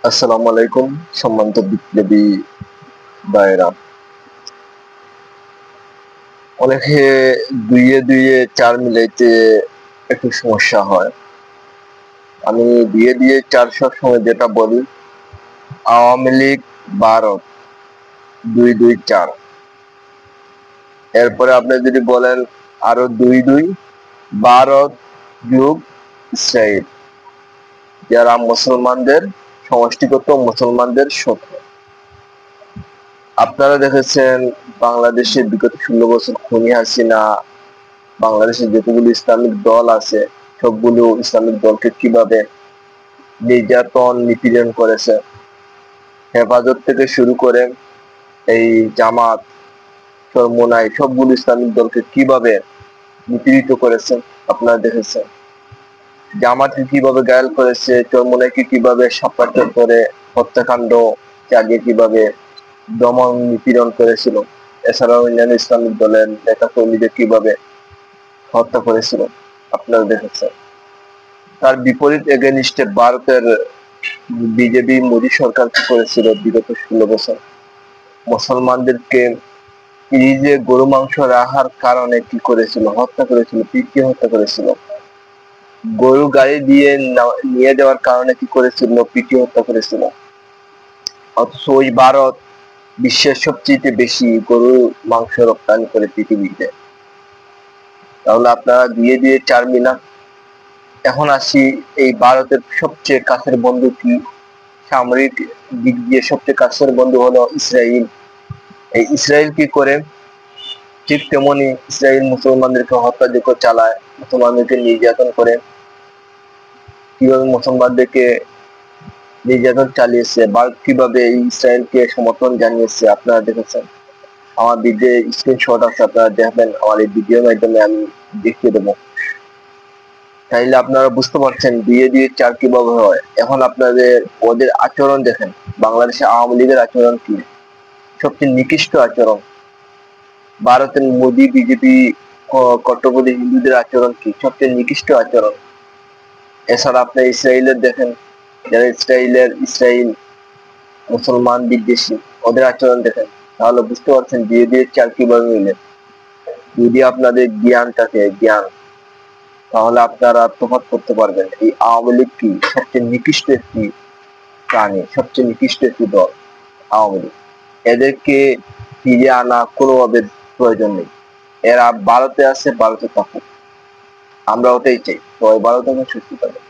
আসসালামু আলাইকুম সম্মানিত বিপ্লবী ভাইয়েরা। অনেকে দুইয়ে দুইয়ে চার মিলাইতে একটু সমস্যা হয়। আমি দুইয়ে দুইয়ে চার সবসময় যেটা বলি, আওয়ামী লীগ ভারত 2-2-4। এরপরে আপনি যদি বলেন আরো 2-2, ভারত যোগ ইসরায়েল, যারা মুসলমানদের সমষ্টিগত মুসলমানদের শত্রু। আপনারা দেখেছেন বাংলাদেশে বিগত 16 বছর খুনি হাসিনা বাংলাদেশে যতগুলো ইসলামিক দল আছে সবগুলো ইসলামিক দলকে কিভাবে নির্যাতন নিপীড়ন করেছে। হেফাজত থেকে শুরু করে এই জামাত, চরমোনাই সবগুলো ইসলামিক দলকে কিভাবে নিপীড়িত করেছে আপনারা দেখেছেন। জামাতকে কিভাবে ঘায়েল করেছে, চরমোনাইকে কিভাবে সাপাচার করে হত্যাকাণ্ড চালিয়ে কিভাবে দমন নিপীড়ন করেছিল। এছাড়াও অন্যান্য ইসলামিক দলের নেতা কর্মীদের কিভাবে হত্যা করেছিল আপনারা দেখেছেন। তার বিপরীত এগেনিস্টে ভারতের বিজেপি মোদী সরকার কি করেছিল বিগত 16 বছর? মুসলমানদেরকে ফ্রিজে গরু মাংস রাখার কারণে কি করেছিল? হত্যা করেছিল, পিটিয়ে হত্যা করেছিল। গরু গাড়ি দিয়ে নিয়ে যাওয়ার কারণে কি করেছিল? পিটিয়ে হত্যা করেছিল। অথচ ওই ভারত বিশ্বের সবচেয়ে বেশি গরু মাংস রপ্তানি করে পৃথিবীতে। তাহলে আপনারা দিয়ে দিয়ে চার মিলান। এখন আসি, এই ভারতের সবচেয়ে কাছের বন্ধু কি? সামরিক দিক দিয়ে সবচেয়ে কাছের বন্ধু হলো ইসরায়েল। এই ইসরায়েল কি করে? ঠিক তেমনি ইসরায়েল মুসলমানদেরকে হত্যাযজ্ঞ চালায়, মুসলমানদেরকে নির্যাতন করে। কিভাবে মুসলমানদেরকে নির্যাতন চালিয়েছে, ভারত কিভাবে ইসরায়েলকে সমর্থন জানিয়েছে আপনারা দেখেছেন। আমার ভিডিও স্ক্রিনশট আছে, আপনারা দেখবেন, আমার এই ভিডিওর মাধ্যমে আমি দেখিয়ে দেবো। তাইলে আপনারা বুঝতে পারছেন দিয়ে দিয়ে চার কিভাবে হয়। এখন আপনাদের ওদের আচরণ দেখেন, বাংলাদেশে আওয়ামী লীগের আচরণ কি? সবচেয়ে নিকৃষ্ট আচরণ। ভারতের মোদী বিজেপি কট্টরপন্থী হিন্দুদের আচরণ কি? সবচেয়ে নিকৃষ্ট আচরণ। এছাড়া আপনি ইসরায়েলের দেখেন, যারা ইসরায়েল মুসলমান বিদ্বেষী, ওদের আচরণ দেখেন। তাহলে বুঝতে পারছেন দিয়ে দিয়ে চার কিভাবে মিলে। যদি আপনাদের জ্ঞান থাকে, তাহলে আপনারা তফাৎ করতে পারবেন এই আওয়ামী লীগ কি সবচেয়ে নিকৃষ্ট একটি প্রাণী, সবচেয়ে নিকৃষ্ট একটি দল আওয়ামী লীগ। এদেরকে ফিরিয়ে আনা কোনোভাবে প্রয়োজন নেই। এরা ভারতে আছে, ভারতে থাকুক, আমরা ওটাই চাই, সবাই ভালো থাকুন, সুস্থ থাকুন।